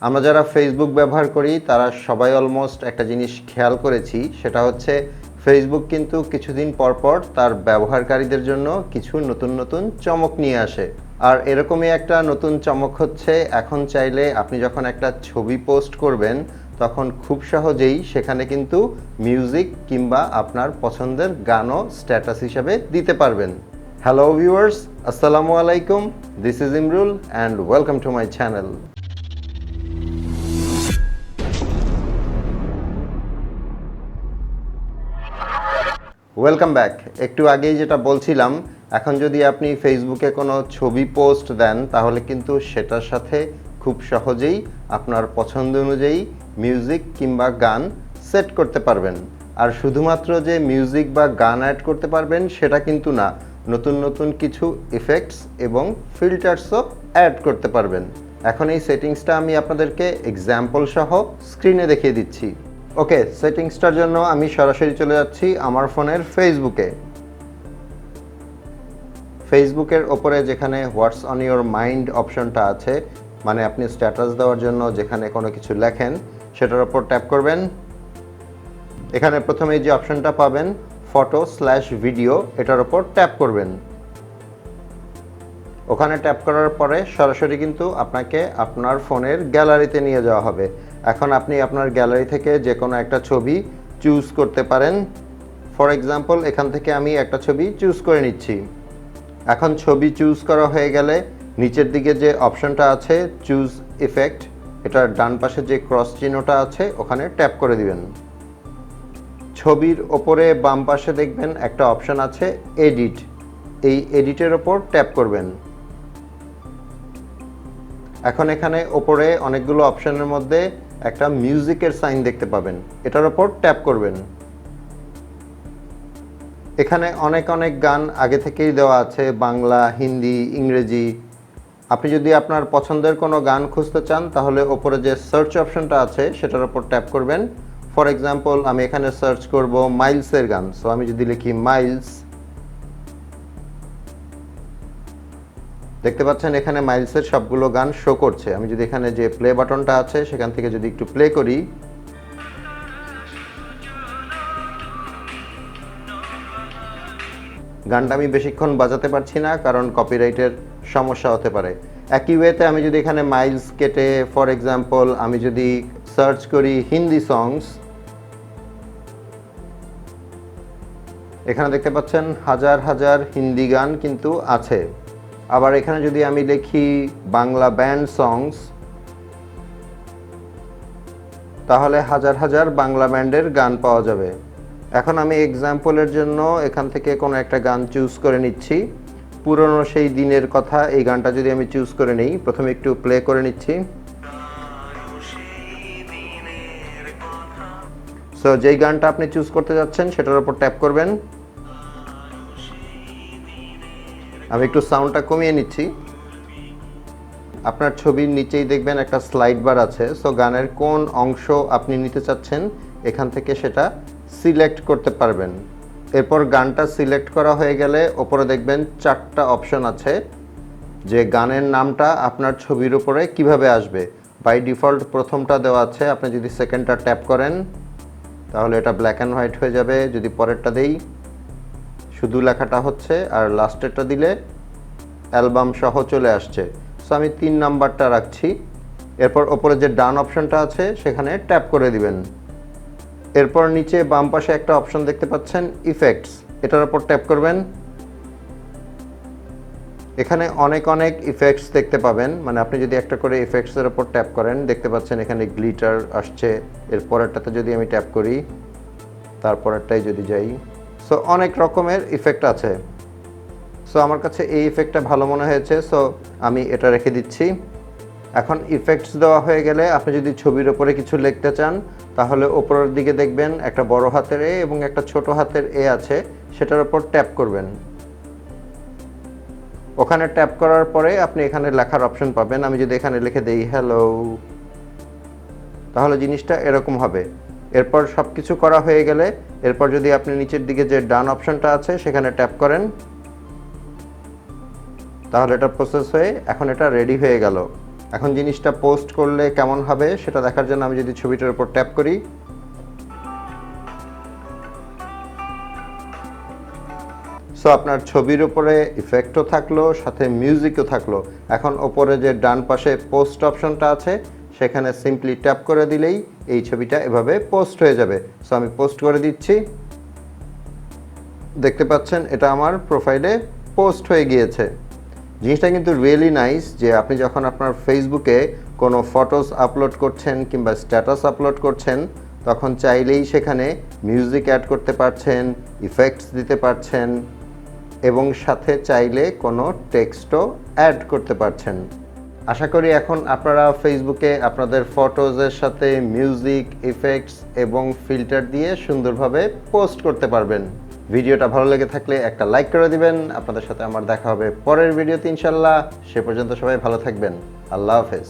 আমরা যারা ফেসবুক ব্যবহার করি তারা সবাই অলমোস্ট একটা জিনিস খেয়াল করেছি, সেটা হচ্ছে ফেসবুক কিন্তু কিছুদিন পর তার ব্যবহারকারীদের জন্য কিছু নতুন নতুন চমক নিয়ে আসে। আর এরকমই একটা নতুন চমক হচ্ছে, এখন চাইলে আপনি যখন একটা ছবি পোস্ট করবেন তখন খুব সহজেই সেখানে কিন্তু মিউজিক কিংবা আপনার পছন্দের গানও স্ট্যাটাস হিসেবে দিতে পারবেন। হ্যালো ভিউয়ার্স, আসসালামু আলাইকুম, this is Imrul and welcome to my channel. Welcome back. একটু আগেই যেটা বলছিলাম, এখন যদি আপনি ফেসবুকে কোনো ছবি পোস্ট দেন তাহলে কিন্তু সেটার সাথে খুব সহজেই আপনার পছন্দ অনুযায়ী মিউজিক কিংবা গান সেট করতে পারবেন। আর শুধুমাত্র যে মিউজিক বা গান অ্যাড করতে পারবেন সেটা কিন্তু না, নতুন নতুন কিছু ইফেক্টস এবং ফিল্টার্সও অ্যাড করতে পারবেন। এখন এই সেটিংসটা আমি আপনাদেরকে এক্সাম্পল সহ স্ক্রিনে দেখিয়ে দিচ্ছি। ওকে, সেটিংসটার জন্য আমি সরাসরি চলে যাচ্ছি আমার ফোনের ফেসবুকের ওপরে যেখানে হোয়াটস অন ইওর মাইন্ড অপশনটা আছে, মানে আপনি স্ট্যাটাস দেওয়ার জন্য যেখানে কোনো কিছু লেখেন সেটার ওপর ট্যাপ করবেন। এখানে প্রথমে যে অপশনটা পাবেন ফটো/ভিডিও, এটার ওপর ট্যাপ করবেন। ওখানে ট্যাপ করার পরে সরাসরি কিন্তু আপনাকে আপনার ফোনের গ্যালারিতে নিয়ে যাওয়া হবে। এখন আপনি আপনার গ্যালারি থেকে যে কোনো একটা ছবি চুজ করতে পারেন। ফর এক্সাম্পল, এখান থেকে আমি একটা ছবি চুজ করে নিচ্ছি। এখন ছবি চুজ করা হয়ে গেলে নিচের দিকে যে অপশনটা আছে চুজ ইফেক্ট, এটার ডান পাশে যে ক্রস চিহ্নটা আছে ওখানে ট্যাপ করে দিবেন। ছবির ওপরে বাম পাশে দেখবেন একটা অপশন আছে এডিট, এই এডিটের ওপর ট্যাপ করবেন। এখন এখানে ওপরে অনেকগুলো অপশনের মধ্যে একটা মিউজিকের সাইন দেখতে পাবেন, এটার ওপর ট্যাপ করবেন। এখানে অনেক গান আগে থেকেই দেওয়া আছে, বাংলা, হিন্দি, ইংরেজি। আপনি যদি আপনার পছন্দের কোনো গান খুঁজতে চান তাহলে ওপরে যে সার্চ অপশনটা আছে সেটার ওপর ট্যাপ করবেন। ফর এক্সাম্পল, আমি এখানে সার্চ করব মাইলসের গান, সো আমি যদি লিখি মাইলস, দেখতে পাচ্ছেন এখানে মাইলসের সবগুলো গান শো করছে। আমি যদি এখানে যে প্লে বাটনটা আছে সেখান থেকে যদি একটু প্লে করি, গানটা আমি বেশিক্ষণ বাজাতে পারছি না কারণ কপিরাইটের সমস্যা হতে পারে। একই ওয়েতে আমি যদি এখানে মাইলস কেটে ফর এক্সাম্পল আমি যদি সার্চ করি হিন্দি সংস, এখানে দেখতে পাচ্ছেন হাজার হিন্দি গান কিন্তু আছে। আবার এখানে যদি আমি লিখি বাংলা ব্যান্ড সংস, তাহলে হাজার বাংলা ব্যান্ডের গান পাওয়া যাবে। এখন আমি এক্সাম্পলের জন্য এখান থেকে কোনো একটা গান চুজ করে নিচ্ছি। পুরনো সেই দিনের কথা, এই গানটা যদি আমি চুজ করে নিই, প্রথমে একটু প্লে করে নিচ্ছি। সো যেই গানটা আপনি চুজ করতে যাচ্ছেন সেটার উপর ট্যাপ করবেন। আমি একটু সাউন্ডটা কমিয়ে নিচ্ছি। আপনার ছবির নিচেই দেখবেন একটা স্লাইড বার আছে, সো গানের কোন অংশ আপনি নিতে চাচ্ছেন এখান থেকে সেটা সিলেক্ট করতে পারবেন। এরপর গানটা সিলেক্ট করা হয়ে গেলে ওপরে দেখবেন 4টা অপশন আছে, যে গানের নামটা আপনার ছবির উপরে কিভাবে আসবে। বাই ডিফল্ট প্রথমটা দেওয়া আছে, আপনি যদি সেকেন্ডটা ট্যাপ করেন তাহলে এটা ব্ল্যাক অ্যান্ড হোয়াইট হয়ে যাবে। যদি পরেরটা দেই শুধু লেখাটা হচ্ছে, আর লাস্টেরটা দিলে অ্যালবাম সহ চলে আসছে। সো আমি 3 নাম্বারটা রাখছি। এরপর ওপরে যে ডান অপশনটা আছে সেখানে ট্যাপ করে দিবেন। এরপর নিচে বাম পাশে একটা অপশন দেখতে পাচ্ছেন ইফেক্টস, এটার উপর ট্যাপ করবেন। এখানে অনেক ইফেক্টস দেখতে পাবেন, মানে আপনি যদি একটা করে ইফেক্টসের উপর ট্যাপ করেন দেখতে পাচ্ছেন এখানে গ্লিটার আসছে। এর পরেরটাতে যদি আমি ট্যাপ করি, তারপরেরটাই যদি যাই, সো অনেক রকমের ইফেক্ট আছে। সো আমার কাছে এই ইফেক্টটা ভালো মনে হয়েছে, সো আমি এটা রেখে দিচ্ছি। এখন ইফেক্টস দেওয়া হয়ে গেলে আপনি যদি ছবির ওপরে কিছু লিখতে চান তাহলে ওপরের দিকে দেখবেন একটা বড় হাতের এ এবং একটা ছোট হাতের এ আছে, সেটার উপর ট্যাপ করবেন। ওখানে ট্যাপ করার পরে আপনি এখানে লেখার অপশন পাবেন। আমি যদি এখানে লিখে দেই হ্যালো, তাহলে জিনিসটা এরকম হবে। এরপর সব কিছু করা হয়ে গেলে এরপর যদি আপনি নিচের দিকে যে ডান অপশনটা আছে সেখানে ট্যাপ করেন তাহলে এটা প্রসেস হয়ে এখন এটা রেডি হয়ে গেল। এখন জিনিসটা পোস্ট করলে কেমন হবে সেটা দেখার জন্য আমি যদি ছবিটার উপর ট্যাপ করি, সো আপনার ছবির উপরে ইফেক্টও থাকলো, সাথে মিউজিকও থাকলো। এখন ওপরে যে ডান পাশে পোস্ট অপশনটা আছে সেখানে সিম্পলি ট্যাপ করে দিলেই এই ছবিটা এভাবে পোস্ট হয়ে যাবে। সো আমি পোস্ট করে দিচ্ছি, দেখতে পাচ্ছেন এটা আমার প্রোফাইলে পোস্ট হয়ে গিয়েছে। জিনিসটা কিন্তু রিয়েলি নাইস যে আপনি যখন আপনার ফেসবুকে কোনো ফটোস আপলোড করছেন কিংবা স্ট্যাটাস আপলোড করছেন তখন চাইলেই সেখানে মিউজিক অ্যাড করতে পারছেন, ইফেক্টস দিতে পারছেন এবং সাথে চাইলে কোনো টেক্সটও অ্যাড করতে পারছেন। আশা করি এখন আপনারা ফেসবুকে আপনাদের ফটোজের সাথে মিউজিক, ইফেক্টস এবং ফিল্টার দিয়ে সুন্দরভাবে পোস্ট করতে পারবেন। ভিডিওটা ভালো লেগে থাকলে একটা লাইক করে দিবেন। আপনাদের সাথে আমার দেখা হবে পরের ভিডিওতে ইনশাল্লাহ। সে পর্যন্ত সবাই ভালো থাকবেন। আল্লাহ হাফেজ।